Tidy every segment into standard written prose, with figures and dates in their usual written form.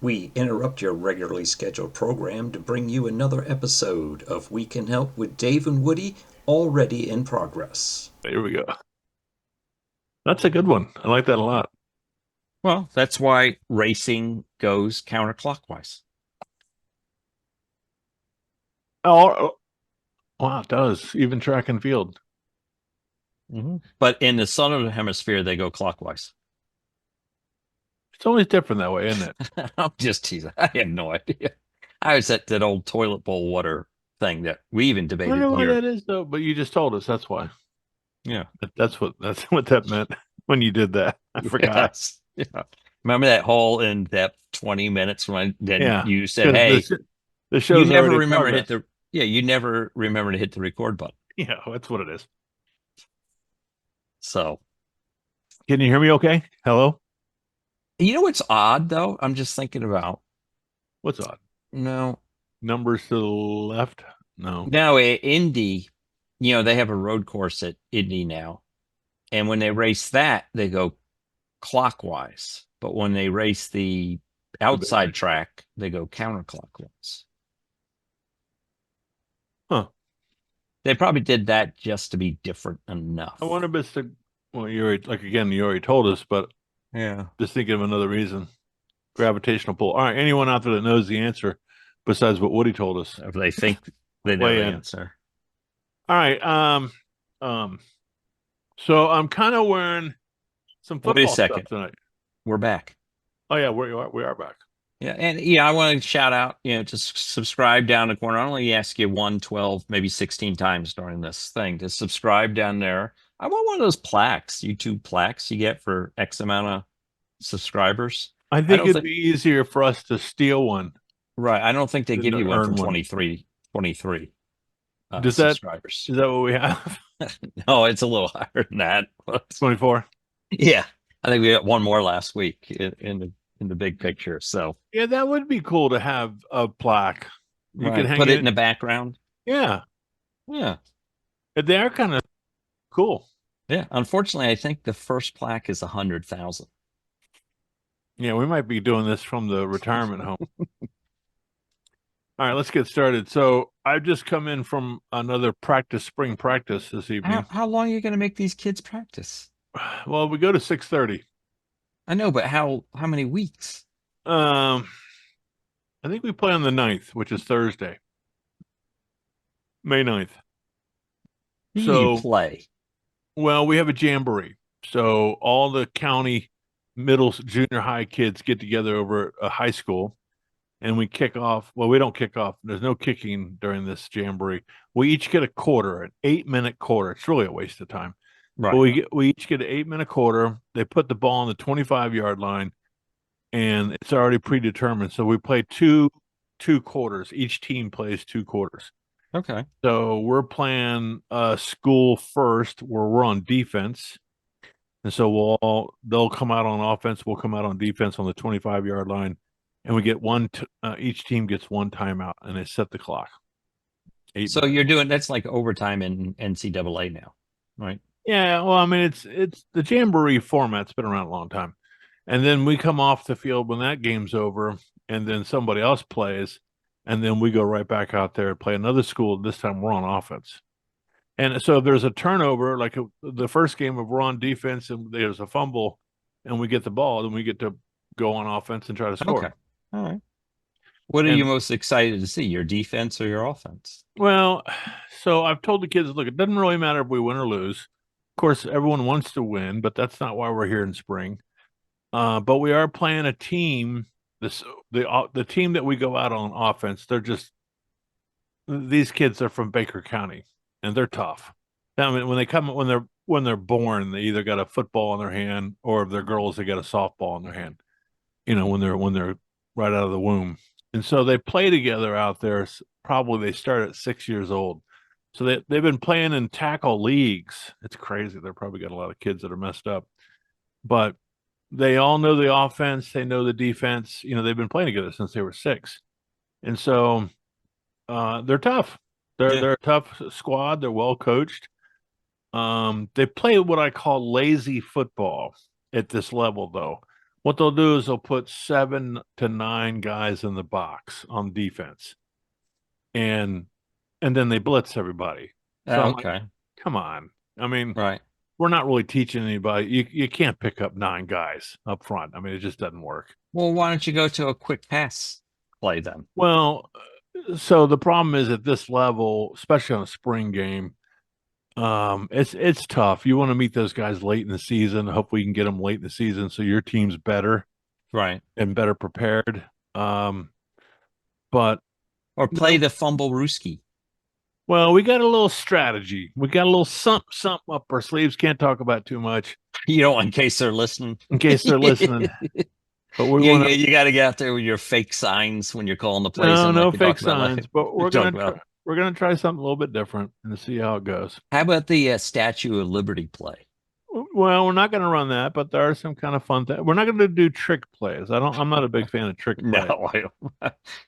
We interrupt your regularly scheduled program to bring you another episode of We Can Help with Dave and Woody, already in progress. There we go. That's a good one. I like that a lot. Well, that's why racing goes counterclockwise. Oh, wow, it does. Even track and field. But in the southern hemisphere, they go clockwise. It's always different that way, isn't it? I'm just teasing. I have no idea. I was at that old toilet bowl water thing that we even I don't debated know why here. that is though, but you just told us. That's why. Yeah. That's what that meant when you did that. I forgot. Yes. Yeah. Remember that whole in-depth 20 minutes when then Yeah, you said, because "Hey, the you show's never already in remember to hit progress. the you never remember to hit the record button." Yeah, that's what it is. So, Can you hear me? Okay. Hello. you know what's odd though? I'm just thinking about What's odd? no, Numbers to the left? No. no, Indy, they have a road course at Indy now. And when they race that, they go clockwise. But when they race the The basic. outside track, they go counterclockwise. Huh. They probably did that just to be different I enough. wonder if it's the. Well, you already again. You already told us, but Yeah. just thinking of another reason. Gravitational pull. All right. Anyone out there that knows the answer besides what Woody told us, If they think they know weigh the in. answer. All right. Um. So I'm kind of wearing some Wait a football stuff second. tonight. We're back. Oh yeah, we are back. Yeah. And I want to shout out, to subscribe down the corner. I only ask you 1, 12, maybe 16 times during this thing to subscribe down there. I want one of those plaques, YouTube plaques you get for X amount of subscribers. I I think don't it'd think, be easier for us to steal one right. I don't think they than give to you one for earn one. 23 Does that subscribers. is that what we have? No, it's a little higher than that. But 24. yeah, I think we got one more last week in the big picture. So, Yeah, that would be cool to have a plaque. You could right, hang put it in it. the background. Yeah, Yeah, they are kind of cool. yeah. Unfortunately, I think the first plaque is 100,000. Yeah, we might be doing this from the retirement home. All right, let's get started. So I've just come in from another spring practice this How evening. how long are you going to make these kids practice? Well, we go to 6:30. I know, but how many weeks? Um, I think we play on the 9th, which is Thursday, May 9th. Who do you So, play? well, we have a jamboree. So all the county junior high kids get together over at a high school and we kick off. Well, we don't kick off. There's no kicking during this jamboree. We each get a quarter, an 8-minute quarter. It's really a waste of time. But Right. we each get an 8-minute quarter. They put the ball on the 25-yard line and it's already predetermined. So we play two quarters. Each team plays two quarters. Okay. So we're playing school first where we're on defense. And so they'll come out on offense, we'll come out on defense on the 25-yard line, and we get each team gets one timeout, and they set the clock. 8 minutes. So you're doing that's like overtime in NCAA now, right? Yeah, well, I mean, it's the jamboree format's been around a long time, and then we come off the field when that game's over, and then somebody else plays, and then we go right back out there and play another school. This time we're on offense. And so if there's a turnover, like the first game of we're on defense and there's a fumble and we get the ball, then we get to go on offense and try to Okay. score. All right. What are you And most excited to see, your defense or your offense? well, so I've told the kids, look, it doesn't really matter if we win or lose. Of course, everyone wants to win, but that's not why we're here in spring. But we are playing a team. The team that we go out on offense, these kids are from Baker County and they're tough. I mean, when they're born, they either got a football in their hand, or if they're girls, they got a softball in their hand. When they're right out of the womb, and so they play together out there. Probably they start at 6 years old, so they've been playing in tackle leagues. It's crazy. They've probably got a lot of kids that are messed up, but they all know the offense. They know the defense. They've been playing together since they were 6, and so they're tough. They're Yeah. they're a tough squad. They're well coached. They play what I call lazy football at this level, though, What they'll do is they'll put 7 to 9 guys in the box on defense, and then they blitz everybody. So I'm like, Okay. come on. I mean, Right. we're not really teaching anybody. You can't pick up 9 guys up front. I mean, it just doesn't work. Well, why don't you go to a quick pass play then? Well, so the problem is at this level, especially on a spring game, it's tough. You want to meet those guys late in the season. Hopefully, you can get them late in the season so your team's better Right. and better prepared. But Or play the fumble Rooski. well, we got a little strategy. We got a little something up our sleeves. Can't talk about too much You know, in case they're listening. in case they're listening. But we you, want to you got to get out there with your fake signs when you're calling the plays. no, in, no like we fake talked about, signs. But we talked about. we're gonna try something a little bit different and see how it goes. How about the Statue of Liberty play? Well, we're not going to run that, but there are some kind of fun things. We're not going to do trick plays. I'm not a big fan of trick plays. No,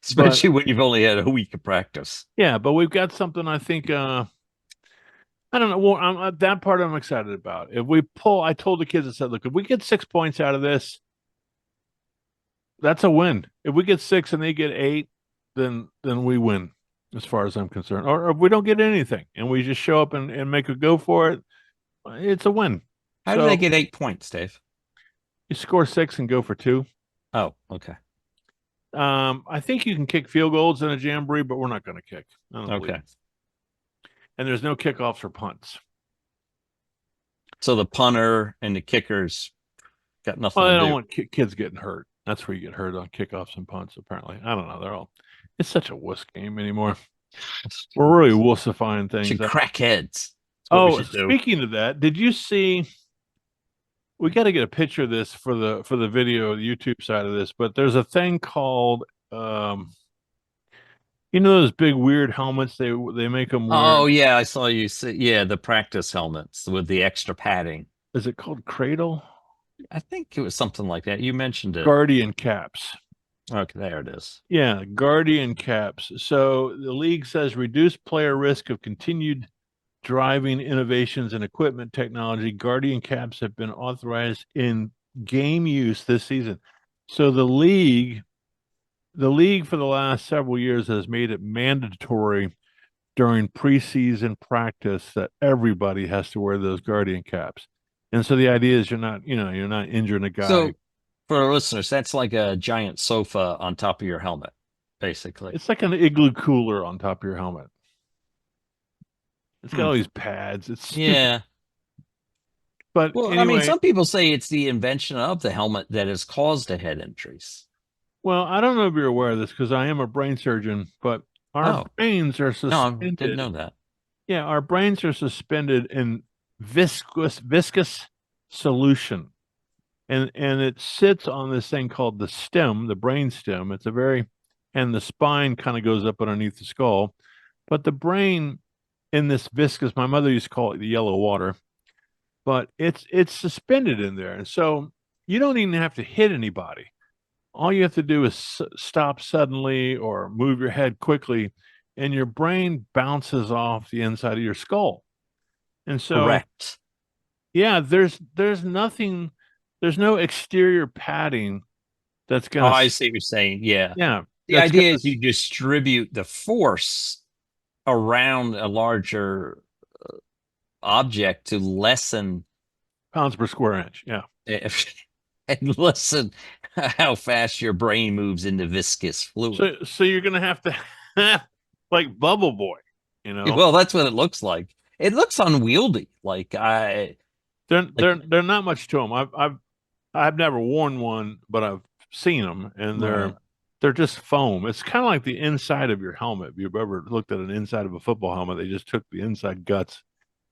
especially when you've only had a week of practice. Yeah, but we've got something. I think. I don't know. Well, that part I'm excited about. If we pull, I told the kids, I said, look, if we get 6 points out of this, that's a win. If we get 6 and they get 8, then we win, as far as I'm concerned. Or if we don't get anything and we just show up and make a go for it, it's a win. How do they get 8 points, Dave? You score 6 and go for 2. Oh, okay. I think you can kick field goals in a jamboree, but we're not going to kick. Okay. And there's no kickoffs or punts. So the punter and the kickers got nothing Well, to I don't do. want kids getting hurt. That's where you get hurt on kickoffs and punts, apparently. I don't know. It's such a wuss game anymore. We're really wussifying things. Should crackheads. Oh, speaking of that, did you see? We got to get a picture of this for the video, the YouTube side of this. But there's a thing called, those big weird helmets they make them wear. Oh yeah, I saw you. Yeah, the practice helmets with the extra padding. Is it called Cradle? I think it was something like that. You mentioned it. Guardian caps. Okay, there it is. Yeah, Guardian caps. So the league says reduce player risk of continued driving innovations in equipment technology. Guardian caps have been authorized in game use this season. So the league for the last several years has made it mandatory during preseason practice that everybody has to wear those Guardian caps. And so the idea is you're not injuring a guy. So for our listeners, that's like a giant sofa on top of your helmet, basically. It's like an igloo cooler on top of your helmet. It's got all these pads. It's stupid. Yeah. But well, anyway, I mean, some people say it's the invention of the helmet that has caused the head injuries. Well, I don't know if you're aware of this because I am a brain surgeon, but our brains are suspended. No, I didn't know that. Yeah, our brains are suspended in viscous solution. And it sits on this thing called the stem, the brain stem. And the spine kind of goes up underneath the skull. But the brain in this viscous, my mother used to call it the yellow water, but it's suspended in there. And so you don't even have to hit anybody. All you have to do is stop suddenly or move your head quickly, and your brain bounces off the inside of your skull. And so, correct. Yeah, there's nothing, there's no exterior padding that's going to. Oh, I see what you're saying. Yeah. Yeah. The idea is you distribute the force around a larger object to lessen pounds per square inch. Yeah. And lessen how fast your brain moves into viscous fluid. So you're going to have to like Bubble Boy, Well, that's what it looks like. It looks unwieldy. Like they're not much to them. I've never worn one, but I've seen them, and they're just foam. It's kind of like the inside of your helmet. If you've ever looked at an inside of a football helmet, they just took the inside guts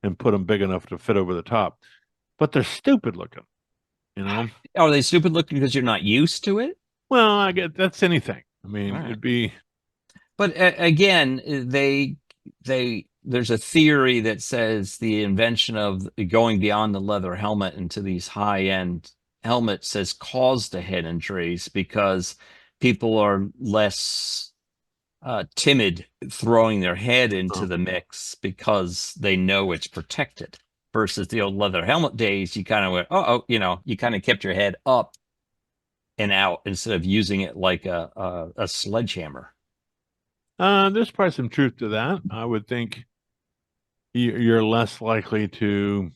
and put them big enough to fit over the top. But they're stupid looking, Are they stupid looking because you're not used to it? Well, I get that's anything. I mean, it'd be. But again, there's a theory that says the invention of going beyond the leather helmet into these high-end helmets has caused the head injuries because people are less timid throwing their head into the mix because they know it's protected. Versus the old leather helmet days, you kind of went, you kind of kept your head up and out instead of using it like a sledgehammer. There's probably some truth to that. I would think you're less likely to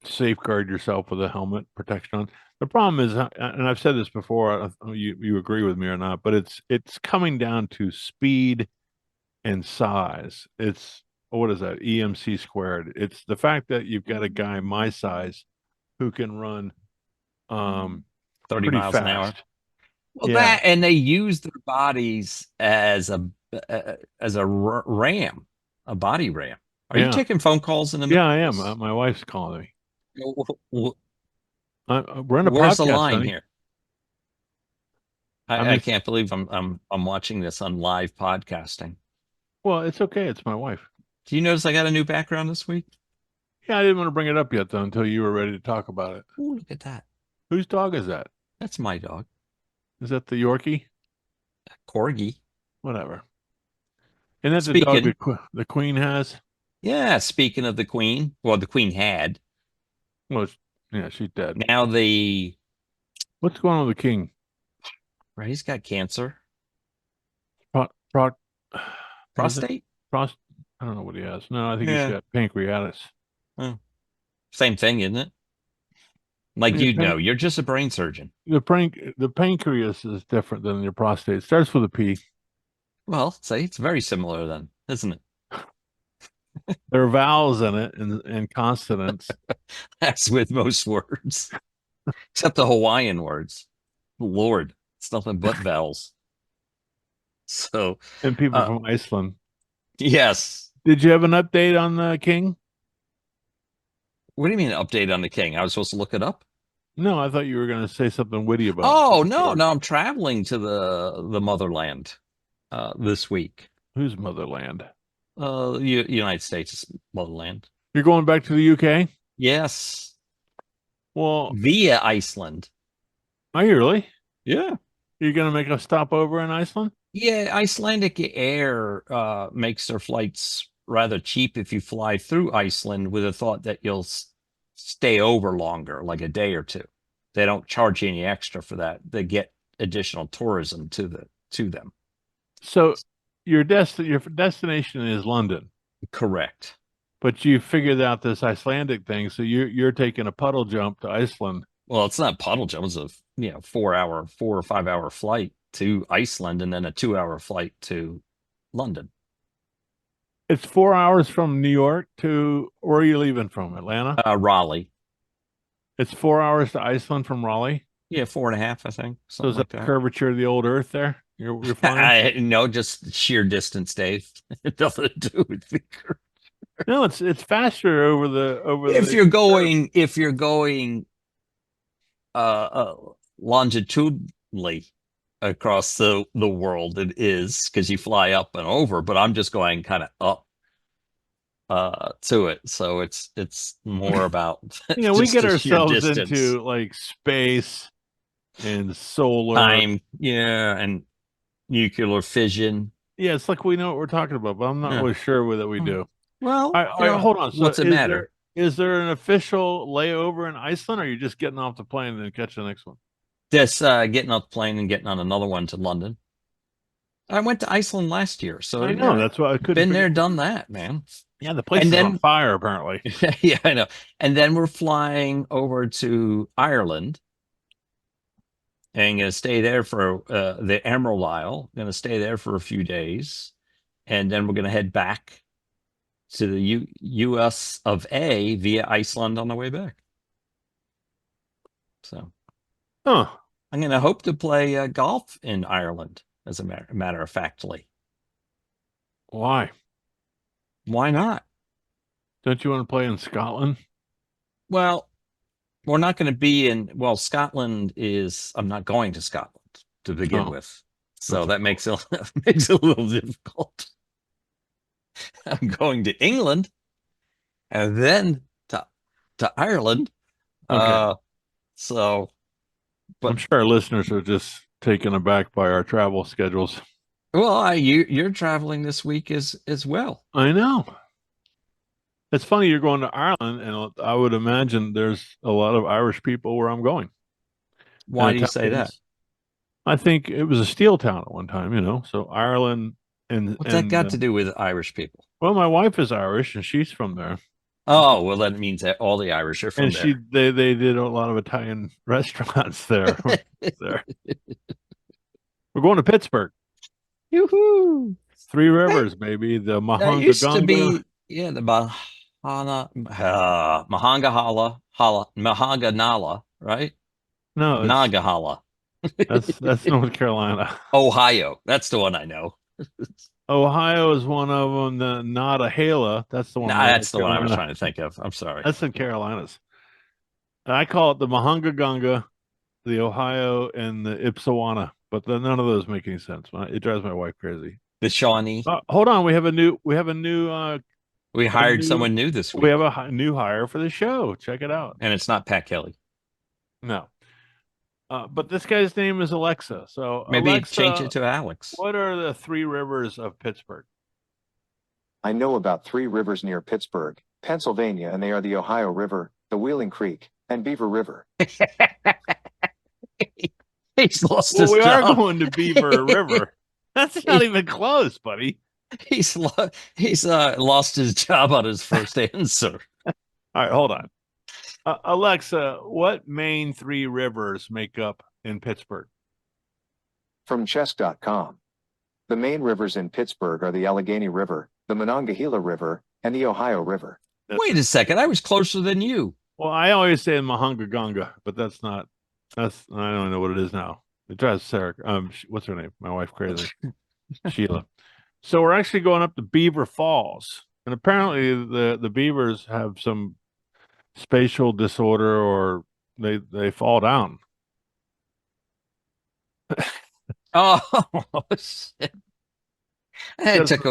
safeguard yourself with a helmet protection on. The problem is, and I've said this before, you agree with me or not, but it's coming down to speed and size. It's what is that? EMC squared. It's the fact that you've got a guy my size who can run 30 pretty miles an hour. fast. Well, Yeah. that and they use their bodies as a ram, a body ram. Are you Yeah. taking phone calls in the Yeah, middle I of am. this? My wife's calling me. Wh- We're in a Where's the podcast, line honey. here? I I mean, can't believe I'm watching this on live podcasting. well, it's okay. It's my wife. Do you notice I got a new background this week? Yeah, I didn't want to bring it up yet though until you were ready to talk about it. Oh, look at that. Whose dog is that? That's my dog, Is that the Yorkie? Corgi. Whatever. Isn't that the dog Speaking, the Queen has? yeah, speaking of the Queen, well, the Queen had. Well, yeah, she's dead. Now the What's going on with the King? right, he's got cancer, Pro, pro, what is it? prostate. Prost, I don't know what he has. No, I think he's Yeah. got pancreatitis. Same thing, isn't it? Like Yeah, you'd know, you're just a brain surgeon. the pancreas is different than your prostate. It starts with a P. Well, say it's very similar then, isn't it? There are vowels in it and consonants. As with most words, except the Hawaiian words. Lord, it's nothing but vowels. So, And people uh, from Iceland. yes. Did you have an update on the King? What do you mean update on the King? I was supposed to look it up? No, I thought you were going to say something witty about it. Oh, no, I'm traveling to the motherland this week. Who's motherland? United States motherland. You're going back to the UK? Yes. Well, Via Iceland. are you really? Yeah. You're going to make a stopover in Iceland? Yeah, Icelandic Air makes their flights rather cheap if you fly through Iceland with the thought that you'll stay over longer, like a day or two. They don't charge you any extra for that. They get additional tourism to them. So your destination is London, Correct. but you figured out this Icelandic thing, so you're taking a puddle jump to Iceland. Well, it's not puddle jump. It's a 4 or 5 hour flight to Iceland and then a 2 hour flight to London. It's 4 hours from New York to where are you leaving from? Atlanta? Raleigh. It's 4 hours to Iceland from Raleigh. Yeah, 4.5, I think. So is Something like that the that. curvature of the old Earth there? You're flying? No, just sheer distance, Dave. It nothing to do with the curve. No, it's faster over If you're going longitudinally across the world, it is because you fly up and over, but I'm just going kind of up to it, so it's more about we just get the sheer ourselves distance. into like space and solar Time, and nuclear fission. Yeah, it's like we know what we're talking about, but I'm not Yeah. really sure that we do. Well, All right, hold on. So what's it matter? Is there an official layover in Iceland, or are you just getting off the plane and then catch the next one? Just getting off the plane and getting on another one to London. I went to Iceland last year, so I know that's why I couldn't. been there, done that, man. Yeah, the place And is then- on fire apparently. Yeah, I know. And then we're flying over to Ireland and going to stay there for the Emerald Isle. Going to stay there for a few days, and then we're going to head back to the U.S. of A. via Iceland on the way back. So, Huh. I'm going to hope to play golf in Ireland, as a matter of factly. Why? Why not? Don't you want to play in Scotland? Well, we're not going to be in. Well, Scotland is. I'm not going to Scotland to begin Oh. with, so that makes it makes it a little difficult. I'm going to England, and then to Ireland. Okay. So, but I'm sure our listeners are just taken aback by our travel schedules. well, you're traveling this week as well. I know. It's funny you're going to Ireland, and I would imagine there's a lot of Irish people where I'm going. Why And do you say that? Italians. I think it was a steel town at one time, you know. So Ireland What's that and got to do with Irish people? well, my wife is Irish and she's from there. Oh, well, that means that all the Irish are from And there. they did a lot of Italian restaurants there. There. We're going to Pittsburgh. Yoo-hoo. Three Hey, Rivers, baby. The that used to Mahonga. be, yeah, the Mahanganala, right? No, it's Nagahala. that's North Carolina. Ohio. That's the one I know. Ohio is one of them. The Nottahala, that's the one Nah, in that's North the one I was Carolina. trying to think of. I'm sorry. That's in Carolinas. I call it the Mahonga, the Ohio, and the Ipsawana, but none of those make any sense. It drives my wife crazy. The Shawnee. Hold on, we have a new We a hired new someone new this we week, have new hire for the show. Check it out. and it's not Pat Kelly. No, but this guy's name is Alexa. So Maybe change Alexa, it to Alex. what are the three rivers of Pittsburgh? I know about 3 rivers near Pittsburgh, Pennsylvania, and they are the Ohio River, the Wheeling Creek, and Beaver River. He's lost Well, his we are job. going to Beaver River. That's not even close, buddy. He's lost his job on his first answer. All right, hold on. Alexa, what main three rivers make up in Pittsburgh? From chess.com. The main rivers in Pittsburgh are the Allegheny River, the Monongahela River, and the Ohio River. Wait a second, I was closer than you. Well, I always say Mahonga, but that's not. That's I don't know what it is now. It drives Sarah. What's her name? My wife crazy. Sheila. So we're actually going up to Beaver Falls, and apparently the beavers have some spatial disorder, or they fall down. Oh, shit. It took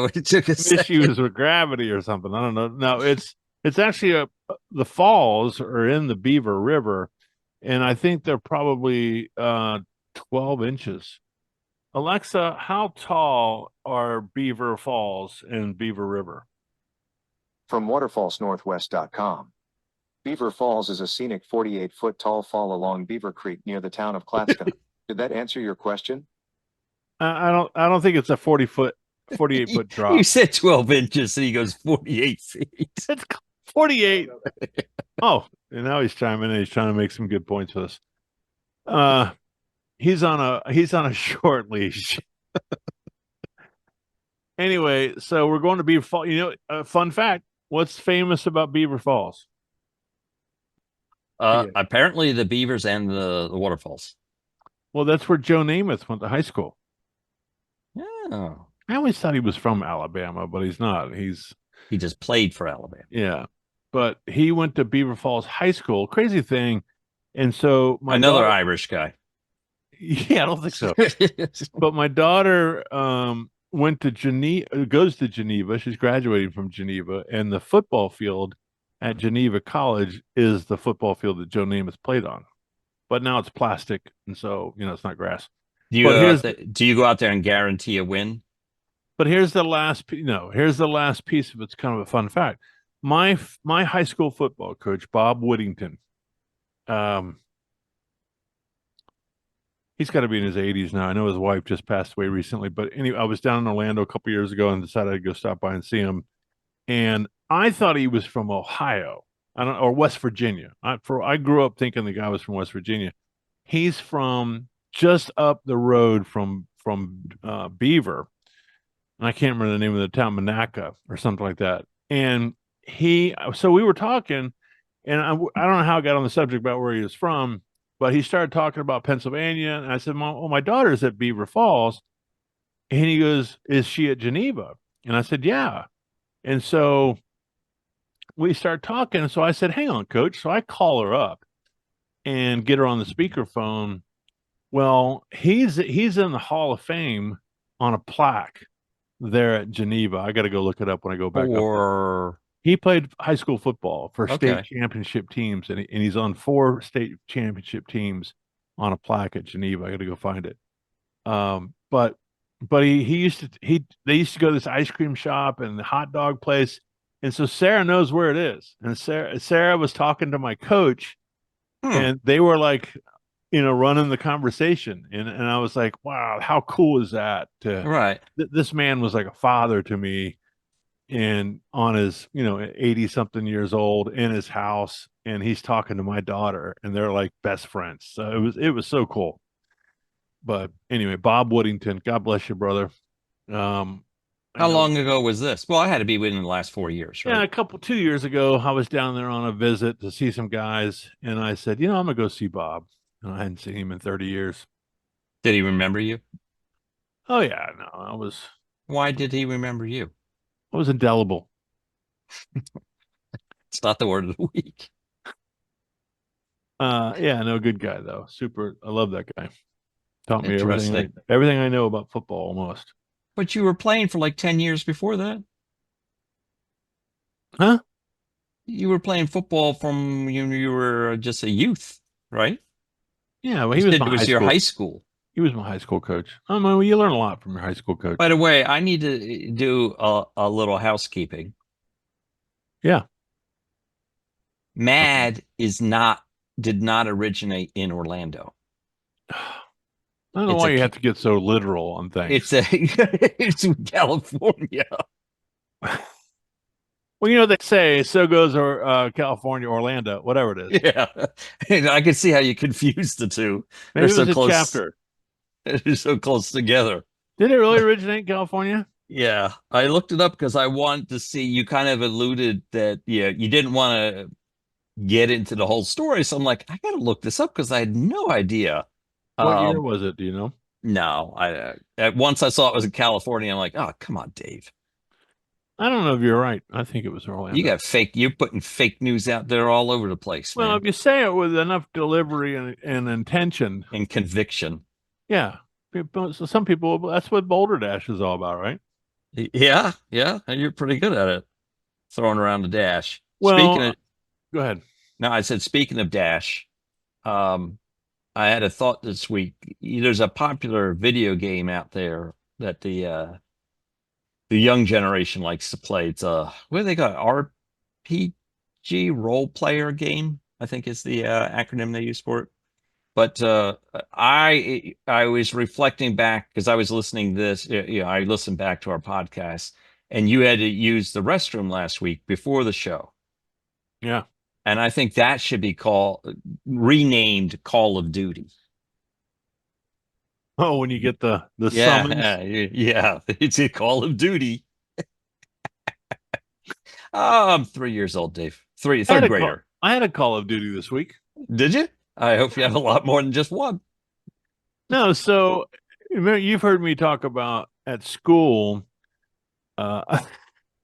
a second. Issues with gravity or something. I don't know. No, it's actually the falls are in the Beaver River, and I think they're probably 12 inches. Alexa, how tall are Beaver Falls in Beaver River? From waterfallsnorthwest.com. Beaver Falls is a scenic 48-foot tall fall along Beaver Creek near the town of Clatston. Did that answer your question? I don't think it's a 48-foot drop. You said 12 inches, and he goes 48 feet. It's 48. Oh, and now he's chiming in. He's trying to make some good points with us. He's on a short leash. Anyway, so we're going to Beaver Falls. You know, fun fact: what's famous about Beaver Falls? Apparently the beavers and the waterfalls. Well, that's where Joe Namath went to high school. Oh, I always thought he was from Alabama, but he's not. he just played for Alabama. Yeah, but he went to Beaver Falls High School. Crazy thing. And so Another Irish guy. Yeah, I don't think so. But my daughter went to Geneva, goes to Geneva. She's graduating from Geneva, and the football field at Geneva College is the football field that Joe Namath played on. But now it's plastic, and so it's not grass. Do you go out there and guarantee a win? But here's the last here's the last piece of it's kind of a fun fact. My high school football coach, Bob Whittington, he's got to be in his 80s now. I know his wife just passed away recently, but anyway, I was down in Orlando a couple years ago and decided I'd go stop by and see him. And I thought he was from Ohio, or West Virginia. I grew up thinking the guy was from West Virginia. He's from just up the road from Beaver, and I can't remember the name of the town, Monaca or something like that. And so we were talking, and I don't know how I got on the subject about where he was from. But he started talking about Pennsylvania, and I said, my daughter's at Beaver Falls. And he goes, is she at Geneva? And I said, yeah. And so we started talking. So I said, hang on, coach. So I call her up and get her on the speakerphone. Well, he's in the Hall of Fame on a plaque there at Geneva. I got to go look it up when I go back up. He played high school football for state championship teams, and he's on 4 state championship teams on a plaque at Geneva. I got to go find it. But they used to go to this ice cream shop and the hot dog place, and so Sarah knows where it is. And Sarah was talking to my coach, and they were like running the conversation. And I was like, wow, how cool is that? Right. This man was like a father to me, and on his 80 something years old in his house, and he's talking to my daughter, and they're like best friends. So it was so cool. But anyway, Bob Woodington, God bless you, brother. I How know, long ago was this? Well, I had to be within the last 4 years, yeah, right? 2 years ago, I was down there on a visit to see some guys, and I said, I'm gonna go see Bob. And I hadn't seen him in 30 years. Did he remember you? Oh yeah, no, Why did he remember you? I was indelible. It's not the word of the week. Yeah, no, good guy though. Super, I love that guy. Taught me Interesting. everything I know about football almost. But you were playing for like 10 years before that. Huh? You were playing football from when you were just a youth, right? Yeah, well, You he was said my it was high your school. high school. He was my high school coach. Oh, well, you learn a lot from your high school coach. By the way, I need to do a little housekeeping. Yeah. Mad did not originate in Orlando. I don't know It's why a you have to get so literal on things. it's in California. Well, they say so goes California, Orlando, whatever it is. Yeah. And I can see how you confuse the two. Maybe They're it so was a close. chapter. They're so close together. Did it really originate in California? Yeah. I looked it up because I wanted to see, you kind of alluded that, yeah, you didn't want to get into the whole story. So I'm like, I got to look this up because I had no idea. What year was it? Do you know? No, once I saw it was in California, I'm like, oh, come on, Dave. I don't know if you're right. I think it was Orlando. You're putting fake news out there all over the place, Well, man, if you say it with enough delivery and intention, and conviction. yeah. So some people, that's what Boulder Dash is all about, right? Yeah, yeah, you're pretty good at it. Throwing around the dash. Well, go ahead. No, I said speaking of dash, I had a thought this week. There's a popular video game out there that the young generation likes to play. It's what do they got? RPG role player game, I think is the acronym they use for it. But I was reflecting back because I was listening to this. I listened back to our podcast, and you had to use the restroom last week before the show. Yeah. And I think that should be renamed Call of Duty. Oh, when you get the summons. Yeah, it's a Call of Duty. Oh, I'm 3 years old, Dave. Third grader. I had a Call of Duty this week. Did you? I hope you have a lot more than just one. No, so you've heard me talk about at school. All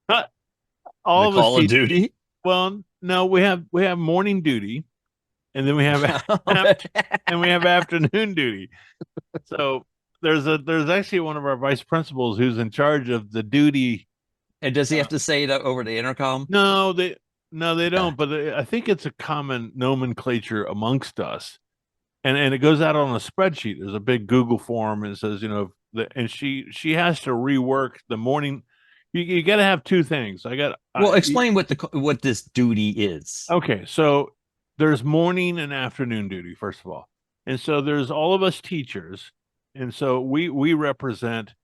of Call of Duty. Well, no, we have morning duty, and then we have afternoon duty. So there's actually one of our vice principals who's in charge of the duty. And does he have to say it over the intercom? No, they don't. But I think it's a common nomenclature amongst us, and it goes out on a spreadsheet. There's a big Google form, and it says, and she has to rework the morning. You got to have two things. Explain what this duty is. Okay, so there's morning and afternoon duty, first of all, and so there's all of us teachers, and so we represent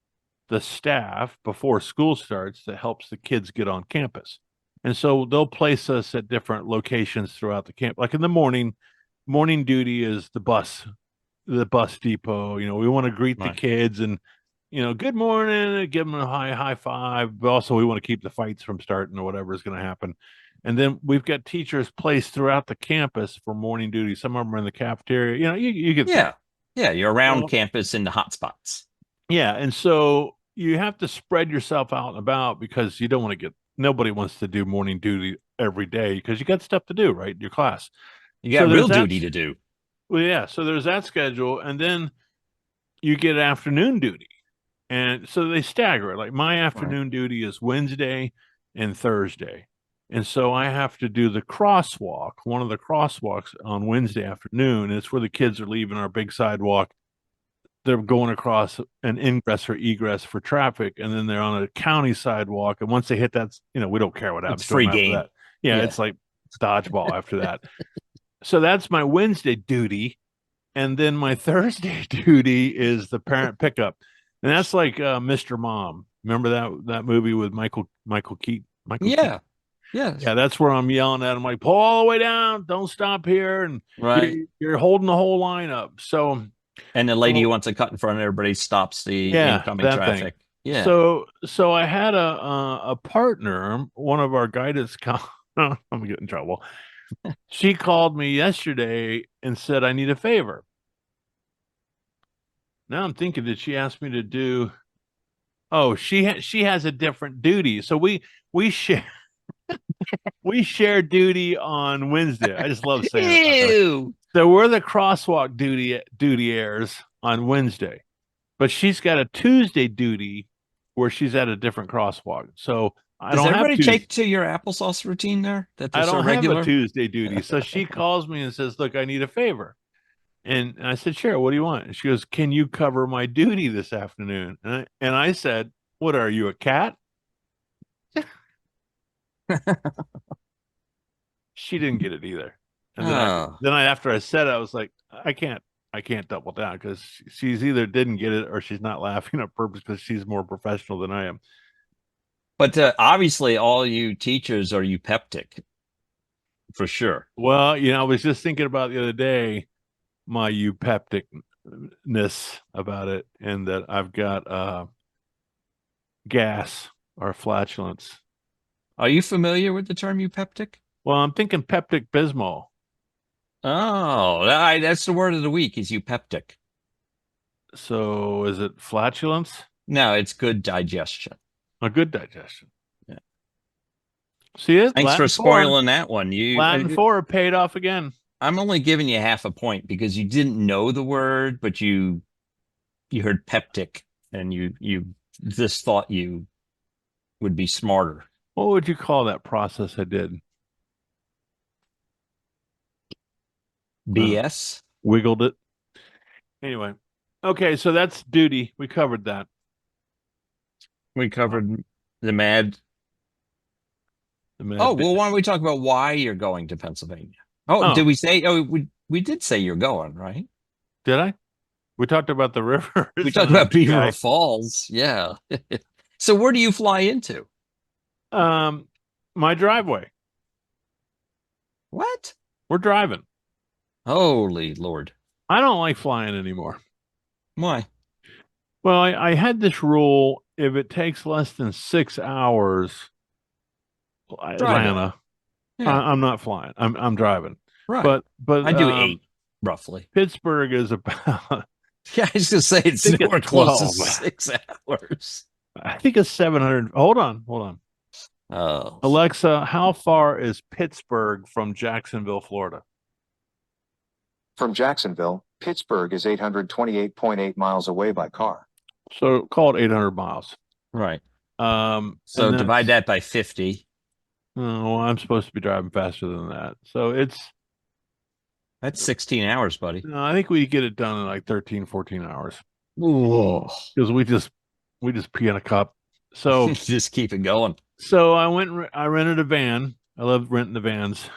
the staff before school starts that helps the kids get on campus, and so they'll place us at different locations throughout the camp. Like in the morning duty is the bus depot. We want to greet the kids and. Good morning, give them a high five. But also, we want to keep the fights from starting or whatever is going to happen. And then we've got teachers placed throughout the campus for morning duty. Some of them are in the cafeteria. You get yeah. You're around campus in the hot spots. Yeah, and so you have to spread yourself out and about because you don't want to nobody wants to do morning duty every day because you got stuff to do, right? Your class. You got real duty to do. Well, yeah. So there's that schedule, and then you get afternoon duty. And so they stagger it. Like my afternoon duty is Wednesday and Thursday. And so I have to do the crosswalk, one of the crosswalks on Wednesday afternoon. It's where the kids are leaving our big sidewalk. They're going across an ingress or egress for traffic. And then they're on a county sidewalk. And once they hit that, we don't care what happens. It's free game. That. Yeah, it's like dodgeball after that. So that's my Wednesday duty. and then my Thursday duty is the parent pickup, and that's like Mr. Mom. Remember that movie with Michael Keaton? Yeah. Yeah. Yeah, that's where I'm yelling at him like, pull all the way down, don't stop here, and Right. you're holding the whole line up. So, And the lady who wants to cut in front of everybody stops the yeah, incoming that traffic. thing. Yeah. So I had a partner, one of our guidance. I'm gonna get in trouble. She called me yesterday and said I need a favor. Now I'm thinking, did she ask me to do? Oh, she has a different duty. So we share we share duty on Wednesday. I just love saying it about her. Ew. So we're the crosswalk duty airs on Wednesday, but she's got a Tuesday duty where she's at a different crosswalk. So I Does don't everybody have take to your applesauce routine there? That I they're so don't have regular? a Tuesday duty. So she calls me and says, "Look, I need a favor." And I said, "Sure, what do you want?" And she goes, "Can you cover my duty this afternoon?" And I said, "What are you, a cat?" She didn't get it either. And Oh. then after I said it, I was like, I can't double down because she's either didn't get it or she's not laughing on purpose because she's more professional than I am. But obviously, all you teachers are eupeptic, for sure. Well, I was just thinking about the other day my eupepticness about it, and that I've got gas or flatulence. Are you familiar with the term eupeptic? Well, I'm thinking Peptic Bismol. Oh, that's the word of the week is eupeptic. So is it flatulence? No, it's good digestion. A good digestion. Yeah. See it? Thanks Latin for spoiling that one. Latin 4 paid off again. I'm only giving you half a point because you didn't know the word, but you heard peptic and you just thought you would be smarter. What would you call that process I did? BS? Wiggled it. Anyway. Okay, so that's duty. We covered that. We covered the mad. The Oh, well, why don't we talk about why you're going to Pennsylvania? Oh, did we say? Oh, we did say you're going, right? Did I? We talked about the river. We talked about Beaver Falls. Yeah. So where do you fly into? My driveway. What? We're driving. Holy Lord. I don't like flying anymore. Why? Well, I had this rule: if it takes less than 6 hours, Atlanta, Yeah. I'm not flying. I'm driving. Right. But I do 8 roughly. Pittsburgh is about. Yeah, I was gonna say it's nowhere close to 6 hours. I think it's 700. Hold on. Oh, Alexa, how far is Pittsburgh from Jacksonville, Florida? From Jacksonville, Pittsburgh is 828.8 miles away by car. So call it 800 miles. right. So Divide that by 50. Oh, I'm supposed to be driving faster than that. So That's 16 hours, buddy. I think we get it done in like 13, 14 hours Because we just pee in a cup. So just keep it going. So I rented a van. I love renting the vans.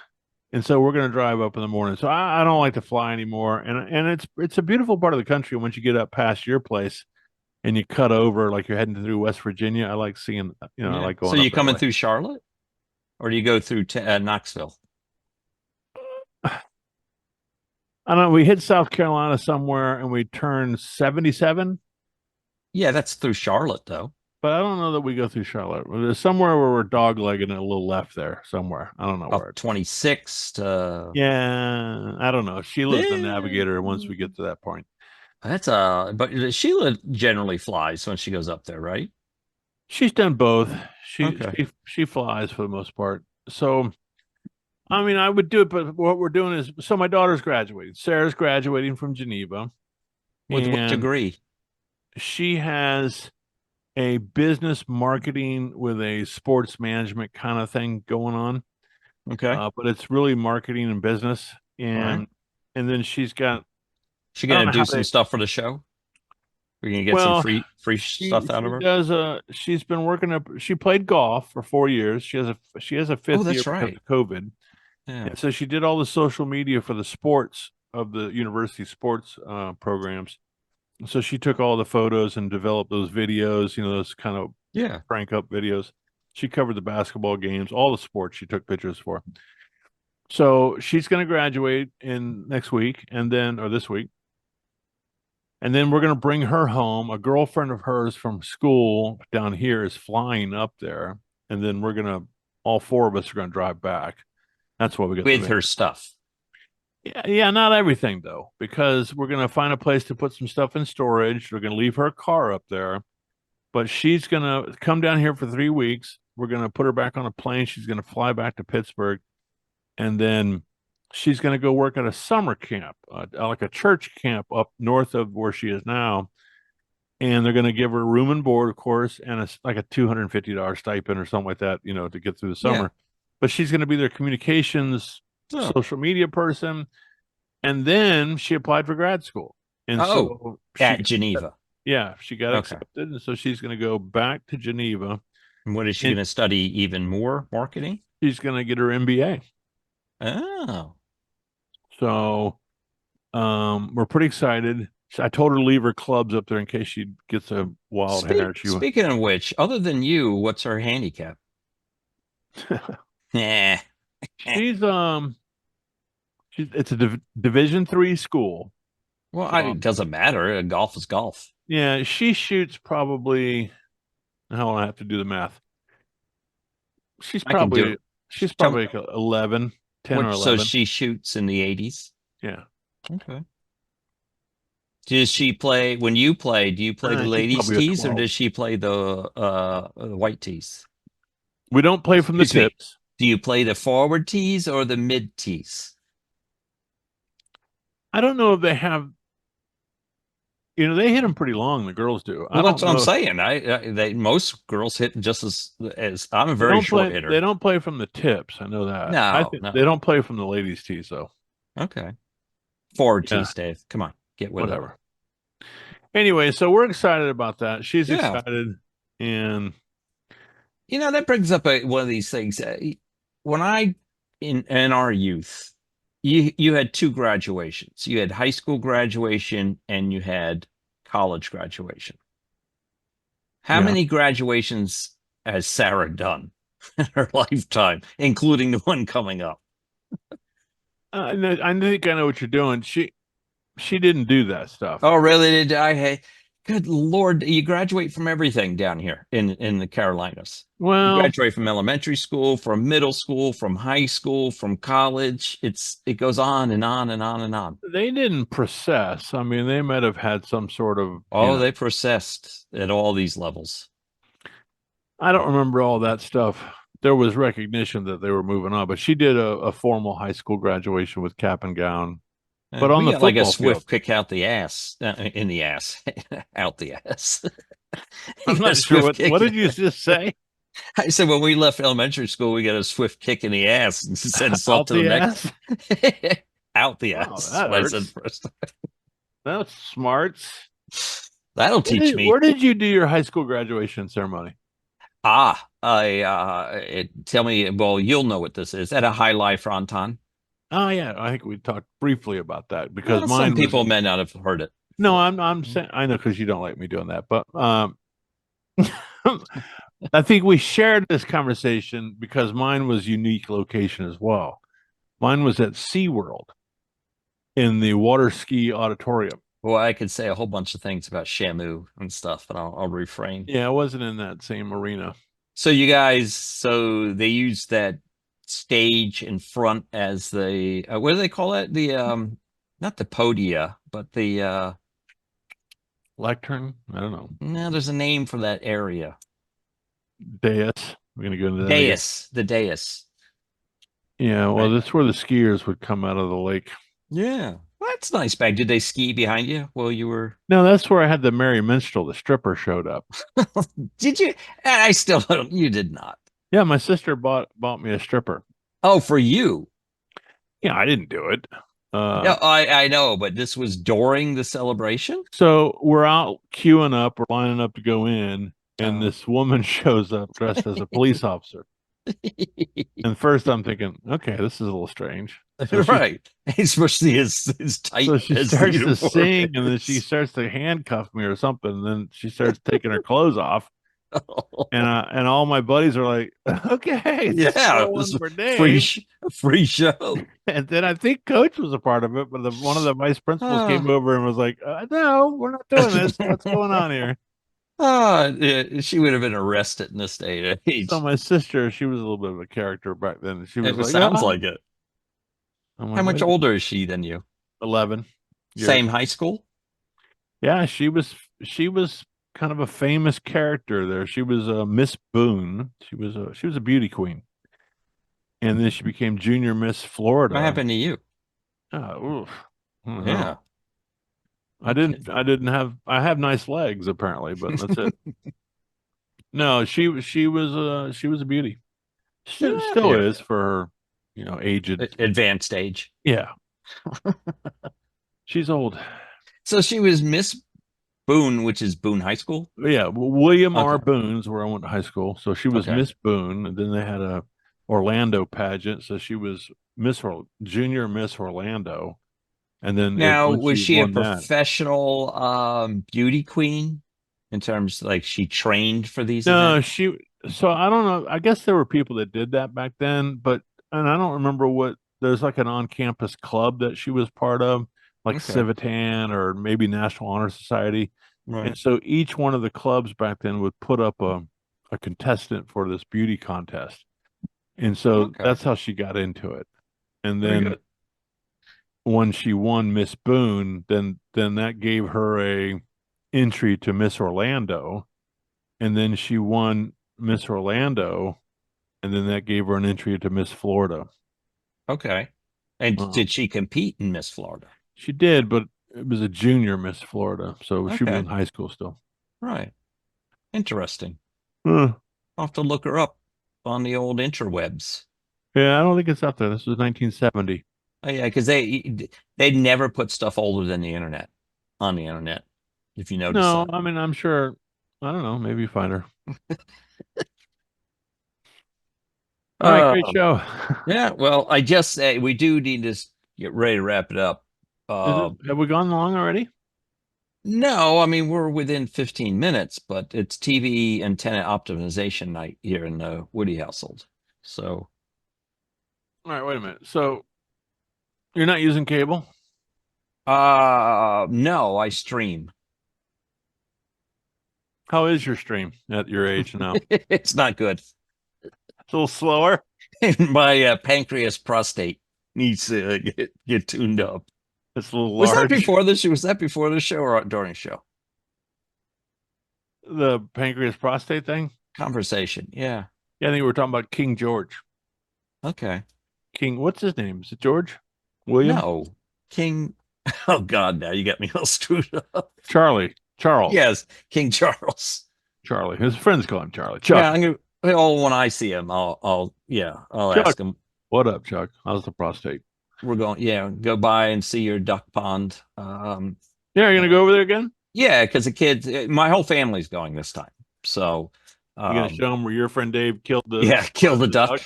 And so we're going to drive up in the morning. So I don't like to fly anymore. And it's a beautiful part of the country. Once you get up past your place and you cut over, like you're heading through West Virginia, I like seeing, I like going. So you up that coming way. through Charlotte, or do you go through Knoxville? I don't know. We hit South Carolina somewhere and we turn 77. Yeah, that's through Charlotte, though. But I don't know that we go through Charlotte. There's somewhere where we're dog-legging it a little left there somewhere. I don't know where. 26 to. Yeah, I don't know. Sheila's the navigator once we get to that point. But Sheila generally flies when she goes up there, right? She's done both. She flies for the most part. So, I mean, I would do it, but what we're doing is, so my daughter's graduating. Sarah's graduating from Geneva. With what degree? She has a business marketing with a sports management kind of thing going on. Okay. But it's really marketing and business. And then she's got. She gonna do some stuff for the show? We're gonna get some free stuff out of her. She's been working up. She played golf for 4 years. She has a fifth year because of COVID. Yeah. And so she did all the social media for the sports of the university sports programs. So she took all the photos and developed those videos, those kind of Yeah. crank up videos. She covered the basketball games, all the sports she took pictures for. So she's going to graduate in next week or this week. And then we're going to bring her home. A girlfriend of hers from school down here is flying up there. And then all four of us are going to drive back. That's why we got With her stuff. Yeah, not everything though, because we're going to find a place to put some stuff in storage. We're going to leave her car up there, but she's going to come down here for 3 weeks. We're going to put her back on a plane. She's going to fly back to Pittsburgh, and then she's going to go work at a summer camp, like a church camp up north of where she is now. And they're going to give her room and board, of course, and like a $250 stipend or something like that, to get through the summer. Yeah. But she's going to be their communications social media person. And then she applied for grad school. And so at Geneva. Yeah, she got accepted. And so she's going to go back to Geneva. And what is she going to study even more? Marketing? She's going to get her MBA. Oh. So we're pretty excited. I told her to leave her clubs up there in case she gets a wild hair. Speaking of which, other than you, what's her handicap? Nah. It's a Division III school. Well, it doesn't matter. Golf is golf. Yeah, she shoots probably. How will I have to do the math? She's probably like 11, 10 or 11. So she shoots in the 80s? Yeah. Okay. Does she play, when you play, do you play the ladies' tees or does she play the white tees? We don't play from the tips. Do you play the forward tees or the mid tees? I don't know if they have. They hit them pretty long. The girls do. Well, that's what I'm saying. Most girls hit just as I'm a very short hitter. They don't play from the tips. I know that. No. They don't play from the ladies' tees though. Okay. Forward tees, Dave. Come on, get with whatever. Anyway, so we're excited about that. She's excited, and that brings up one of these things. When in our youth. You had two graduations. You had high school graduation and you had college graduation. How many graduations has Sarah done in her lifetime, including the one coming up? I think I know what you're doing. She didn't do that stuff. Oh, really? Good Lord, you graduate from everything down here in the Carolinas. Well, you graduate from elementary school, from middle school, from high school, from college. It goes on and on and on and on. They didn't process. I mean, they might have had some sort of. They processed at all these levels. I don't remember all that stuff. There was recognition that they were moving on, but she did a formal high school graduation with cap and gown. But on the football like a swift field. kick out the ass, in the ass, out the ass. I'm not sure what did you just say? I said when we left elementary school, we got a swift kick in the ass and sent us up to the next. Out the ass. That's smart. That'll teach me. Where did you do your high school graduation ceremony? Tell me. Well, you'll know what this is. At a High Life Fronton. Oh yeah, I think we talked briefly about that because some people may not have heard it. No, I'm saying I know because you don't like me doing that, but I think we shared this conversation because mine was unique location as well. Mine was at SeaWorld in the water ski auditorium. Well, I could say a whole bunch of things about Shamu and stuff, but I'll refrain. Yeah, it wasn't in that same arena. So you guys, they used that stage in front as the what do they call it? The not the podia, but the lectern. I don't know. No, there's a name for that area. Dais. We're gonna go into that. Dais. The dais. Yeah, well, that's where the skiers would come out of the lake. Yeah, well, that's nice. Bag. Did they ski behind you while you were? No, that's where I had the Merry Minstrel. The stripper showed up. Did you? I still don't. You did not. Yeah, my sister bought me a stripper. Oh, for you? Yeah, I didn't do it. No, I know, but this was during the celebration. So we're out queuing up, we're lining up to go in, and this woman shows up dressed as a police officer. And first I'm thinking, okay, this is a little strange. So she, Right. Especially as tight so she as the starts to uniform sing, and then she is. starts to handcuff me or something. And then she starts taking her clothes off, and all my buddies are like, "Okay, it's Yeah, it 4-1 was for free Dave." free show. And then I think Coach was a part of it, but one of the vice principals came Ah. over and was like, "No, we're not doing this. What's going on here?" Yeah, she would have been arrested in this day and So age. my sister, she was a little bit of a character back then. She was It like, sounds "Ah." like it. I'm How like, much "Wait a minute, older is she than you? 11 years." Same high school? Yeah, she was kind of a famous character there. She was Miss Boone. She was a beauty queen, and then she became Junior Miss What Florida. happened to you? Oof. I don't know. Yeah. Okay. I have nice legs apparently, but that's it. No, she was a beauty. Yeah, Still yeah. is for her, aged. Advanced age. Yeah, she's old. So she was Miss Boone, which is Boone High School. Yeah, William R. Okay. Boone's where I went to high school. So she was Okay. Miss Boone, and then they had a Orlando pageant. So she was Junior Miss Orlando, and then Now, once was she she a won that, professional beauty queen in terms like she trained for these no, events? she. So I don't know. I guess there were people that did that back then, and I don't remember what. There's like an on-campus club that she was part of, like Okay. Civitan or maybe National Honor Society. Right. And so each one of the clubs back then would put up a contestant for this beauty contest. And so Okay. that's how she got into it. And Very then good. when she won Miss Boone, then that gave her a entry to Miss Orlando. And then she won Miss Orlando, and then that gave her an entry to Miss Florida. Okay. And Uh, did she compete in Miss Florida? she did, but it was a junior Miss Florida, so she was Okay. in high school still. Right. Interesting. Huh. I'll have to look her up on the old interwebs. Yeah, I don't think it's up there. This was 1970. Oh, yeah, because they'd never put stuff older than the internet on the internet. If you notice No, that. I mean, I'm sure. I don't know. Maybe you find her. All right, great Um, show. yeah, well, I just say we do need to get ready to wrap it up. Have we gone long already? No, I mean we're within 15 minutes, but it's TV antenna optimization night here in the Woody household. So All right, wait a minute. So you're not using cable? no, I stream. How is your stream at your age now? It's not good. It's a little slower. My pancreas prostate needs to get tuned up. It's a little Was that large. before the show? Was that before the show or during the show? The pancreas prostate thing? Conversation. Yeah. Yeah, I think we were talking about King George. Okay. King, what's his name? Is it George? William? No. King. Oh God, now you got me all screwed up. Charlie. Charles. Yes, King Charles. Charlie. His friends call him Charlie. Chuck. Yeah, I'm gonna. Well, when I see him, I'll Chuck. ask him. What up, Chuck? How's the prostate? We're going, yeah, go by and see your duck pond. Yeah, you're gonna go over there again? Yeah, because the kids, my whole family's going this time. So, You're gonna show them where your friend Dave killed the kill the duck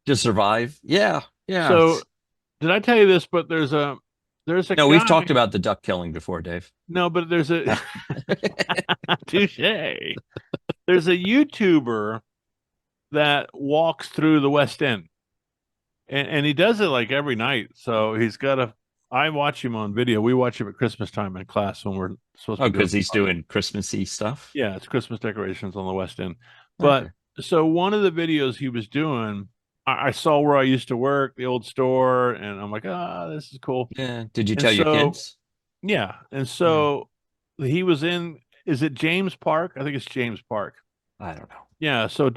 to survive. Yeah, yeah. So, did I tell you this? But there's a no, guy, we've talked about the duck killing before, Dave. No, but there's a touche. There's a YouTuber that walks through the West End, and he does it like every night. So he's got a. I watch him on video. We watch him at Christmas time in class when we're supposed to. Oh, because he's doing Christmassy stuff. Yeah, it's Christmas decorations on the West End. But so one of the videos he was doing, I saw where I used to work, the old store, and I'm like, this is cool. Yeah. Did you tell your kids? Yeah. And so he was in, is it James Park? I think it's James Park. I don't know. Yeah. So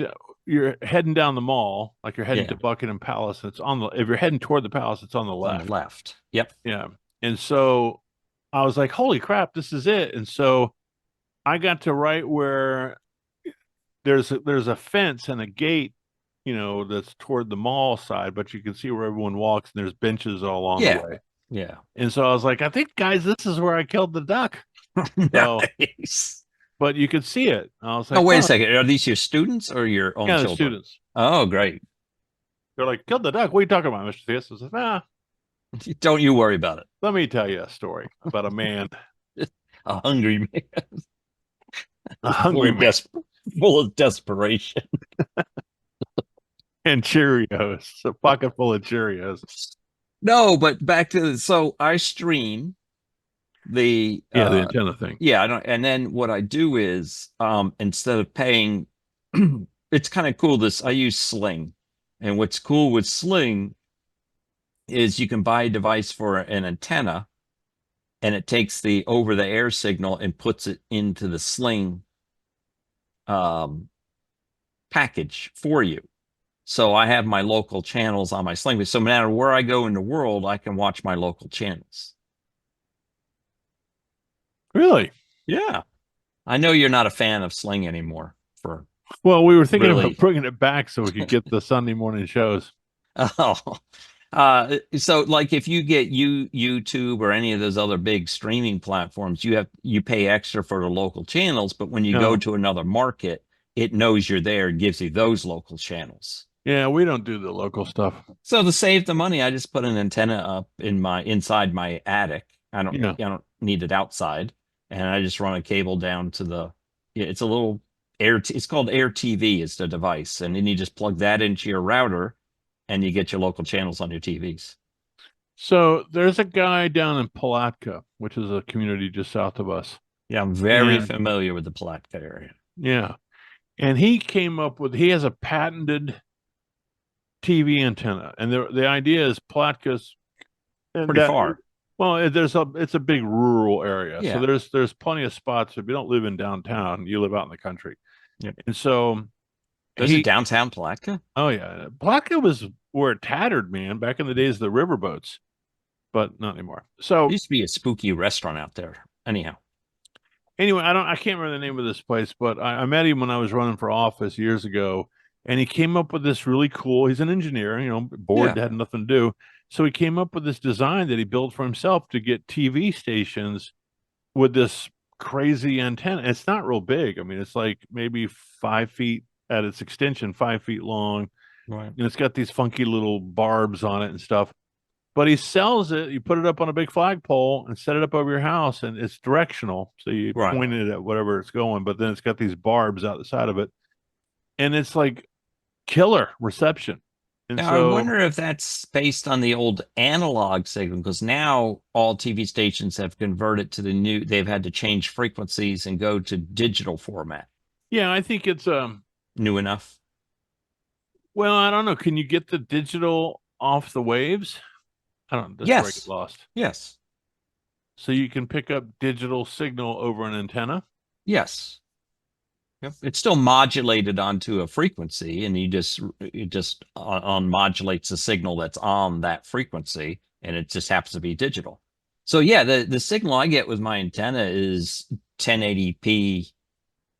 you're heading down the mall, like you're heading to Buckingham Palace. And if you're heading toward the palace, it's on the left. On the left. Yep. Yeah. And so I was like, holy crap, this is it. And so I got to right where there's a fence and a gate, that's toward the mall side, but you can see where everyone walks and there's benches all along the way. Yeah. And so I was like, I think, guys, this is where I killed the duck. Nice. But you could see it. I was like, oh, wait a second. Are these your students or your own children? The students. Oh, great. They're like, killed the duck. What are you talking about, Mr. Theus? I was like, Don't you worry about it. Let me tell you a story about a man, A hungry man, a hungry man, full of desperation. and Cheerios, a pocket full of Cheerios. No, but back to so I stream the Yeah, the antenna thing. yeah, I don't, and then what I do is instead of paying, it's kind of cool. I use Sling, and what's cool with Sling is you can buy a device for an antenna, and it takes the over the air signal and puts it into the Sling package for you. So I have my local channels on my Sling. So no matter where I go in the world, I can watch my local channels. Really? Yeah. I know you're not a fan of Sling anymore. Well, we were thinking Really? about bringing it back so we could get the Sunday morning shows. Oh, so like if you get YouTube or any of those other big streaming platforms, you pay extra for the local channels, but when you go No. to another market, it knows you're there and gives you those local channels. Yeah, we don't do the local stuff. So to save the money, I just put an antenna up inside my attic. I Yeah. don't need it outside, and I just run a cable down to it's a little it's called Air TV is the device, and then you just plug that into your router, and you get your local channels on your TVs. So there's a guy down in Palatka, which is a community just south of us. Yeah, I'm very And- familiar with the Palatka area. Yeah. And he has a patented TV antenna. And the idea is Palatka's Pretty far. Well, it's a big rural area. Yeah. So there's plenty of spots. If you don't live in downtown, you live out in the country. Yeah. And so There's a downtown Palatka? oh yeah, Palatka was where it tattered, man, back in the days of the riverboats, but not anymore. So There used to be a spooky restaurant out there. Anyhow. anyway, I can't remember the name of this place, but I met him when I was running for office years ago, and he came up with this really cool. He's an engineer, bored, Yeah. had nothing to do, so he came up with this design that he built for himself to get TV stations with this crazy antenna. It's not real big. I mean, it's like maybe 5 feet at its extension, 5 feet long, Right. and it's got these funky little barbs on it and stuff. But he sells it. You put it up on a big flagpole and set it up over your house, and it's directional. So you Right. point it at whatever it's going, but then it's got these barbs out the side of it, and it's like killer reception. And Now, so I wonder if that's based on the old analog signal, because now all TV stations have converted to they've had to change frequencies and go to digital format. yeah, I think it's New enough? well, I don't know. Can you get the digital off the waves? I don't know. That's where I Yes. get lost. Yes. So you can pick up digital signal over an antenna. Yes. Yep. It's still modulated onto a frequency, and it just on modulates the signal that's on that frequency, and it just happens to be digital. So yeah, the signal I get with my antenna is 1080p,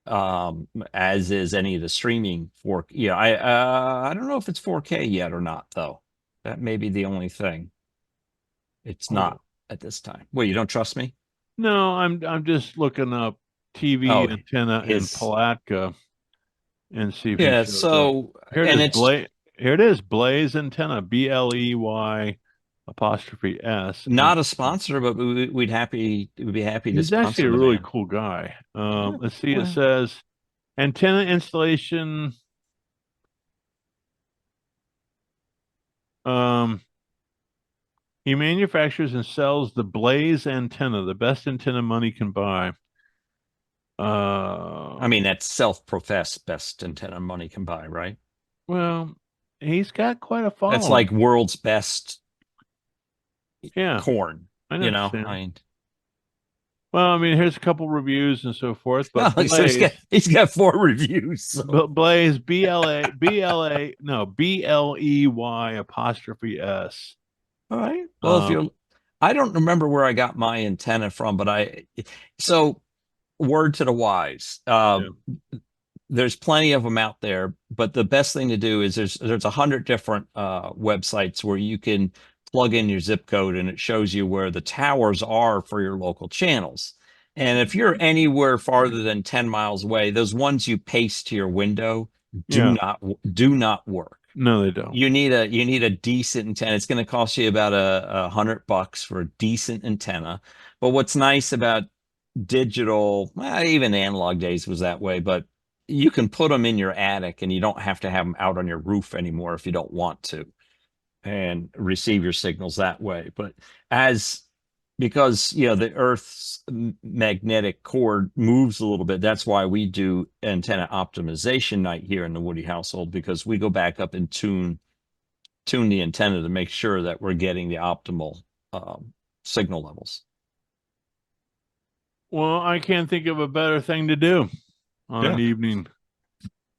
as is any of the streaming I don't know if it's 4K yet or not, though. That may be the only thing. It's not at this time. Well, you don't trust me? No, I'm just looking up TV Oh, antenna in his- Palatka and see if he Yeah. shows up. So Here it and is. it's Here it is. Blaze antenna. BLEY apostrophe S. not a sponsor, but we'd be happy to He's sponsor actually a the really band. cool guy. Yeah, Let's see. It well. says antenna installation. He manufactures and sells the Blaze antenna, the best antenna money can buy. I mean, that's self-professed best antenna money can buy, right? Well, he's got quite a following. That's like world's best yeah, corn. I You know, understand. I mean, Well, I mean, here's a couple reviews and so forth, but so he's got 4 reviews. So. Blaze no BLEY apostrophe S. All right. Well, Um, I don't remember where I got my antenna from, but so word to the wise. There's plenty of them out there, but the best thing to do is there's 100 different websites where you can plug in your zip code, and it shows you where the towers are for your local channels. And if you're anywhere farther than 10 miles away, those ones you paste to your window do not work. No, they don't. You need a decent antenna. It's going to cost you about $100 for a decent antenna. But what's nice about digital, well, even analog days was that way, but you can put them in your attic and you don't have to have them out on your roof anymore if you don't want to, and receive your signals that way. But because the Earth's magnetic core moves a little bit, that's why we do antenna optimization night here in the Woody household, because we go back up and tune the antenna to make sure that we're getting the optimal signal levels. Well, I can't think of a better thing to do on an evening,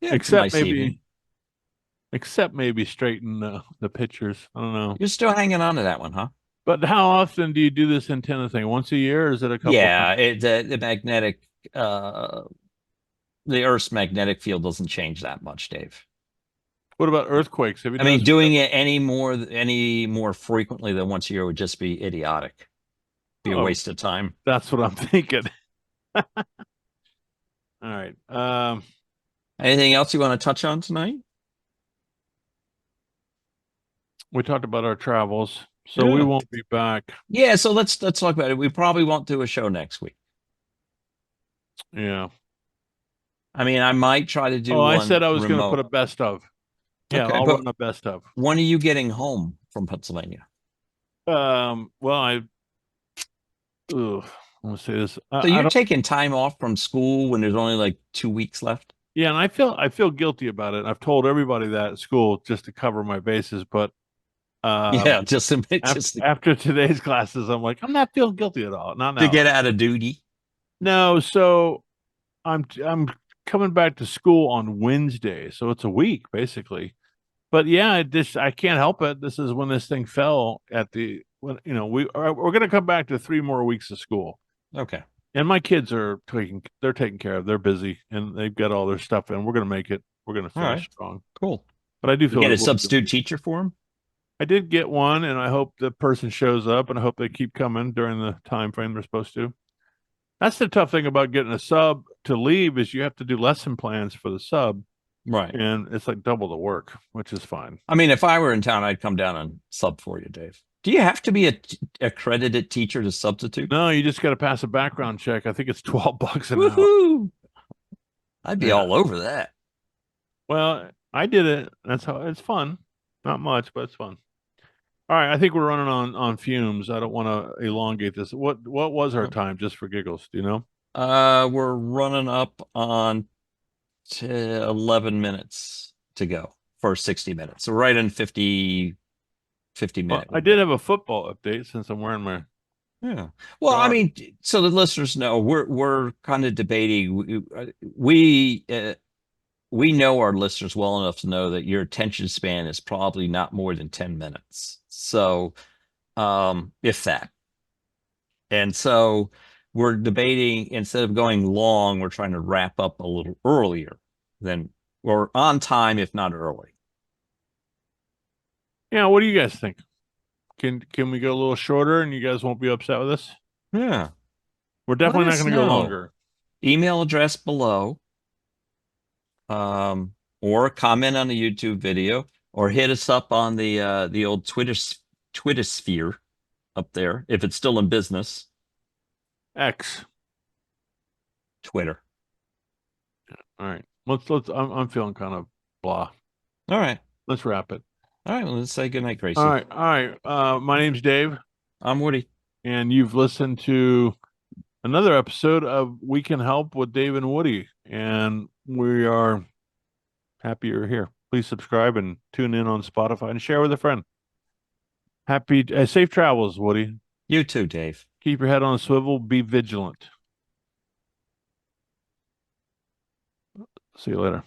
Yeah, it's a except nice maybe evening. straighten the pictures. I don't know. You're still hanging on to that one, huh? But how often do you do this antenna thing? Once a year, or is it a couple Yeah, times? the magnetic, the Earth's magnetic field doesn't change that much, Dave. What about earthquakes? Have you I mean, noticed doing it any more frequently than once a year would just be idiotic. Be a Oh, waste of time. that's what I'm thinking. All right. Anything else you want to touch on tonight? We talked about our travels, so we Yeah. won't be back. Yeah, so let's talk about it. We probably won't do a show next week. Yeah. I mean, I might try to do Oh, I one said I was going to put remote. a best of. Yeah, Okay, I'll but run a best of. when are you getting home from Pennsylvania? Well, I'm gonna say this. So I you're don't. taking time off from school when there's only like 2 weeks left? Yeah, and I feel guilty about it. I've told everybody that at school just to cover my bases, but Yeah, just after today's classes, I'm like, I'm not feeling guilty at all. Not to now. get out of duty. No, so I'm coming back to school on Wednesday, so it's a week basically. But yeah, I can't help it. This is when this thing fell at the when we're going to come back to 3 more weeks of school, Okay. and my kids are taken care of. They're busy and they've got all their stuff in. We're going to make it. We're going to All finish right. strong. Cool. But I do You feel get like a substitute teacher for him? I did get one, and I hope the person shows up, and I hope they keep coming during the time frame they're supposed to. That's the tough thing about getting a sub to leave is you have to do lesson plans for the sub, Right. and it's like double the work, which is fine. I mean, if I were in town, I'd come down and sub for you, Dave. Do you have to be a accredited teacher to substitute? No, you just got to pass a background check. I think it's $12 an hour. Woohoo! I'd be Yeah. all over that. Well, I did it. That's how it's fun. Not much, but it's fun. All right, I think we're running on fumes. I don't want to elongate this. What was our time just for giggles? Do you know? We're running up on 11 minutes to go for 60 minutes. So right in 50 Well, minutes. I did have a football update since I'm wearing my. Yeah. Well, I Sure. mean, so the listeners know we're kind of debating. We know our listeners well enough to know that your attention span is probably not more than 10 minutes. So, if that. And so we're debating, instead of going long, we're trying to wrap up a little earlier than, or on time, if not early. Yeah, what do you guys think? Can we go a little shorter and you guys won't be upset with us? Yeah. We're definitely Let not us going to go know. longer. Email address below, or comment on the YouTube video, or hit us up on the old Twitter sphere up there, if it's still in business. X. Twitter. All right. Let's. I'm feeling kind of blah. All right. Let's wrap it. All right. Well, let's say goodnight, Gracie. All right. All right. My name's Dave, I'm Woody. and you've listened to another episode of We Can Help with Dave and Woody, and we are happy you're here. Please subscribe and tune in on Spotify and share with a friend. Safe travels, Woody. You too, Dave. Keep your head on a swivel. Be vigilant. See you later.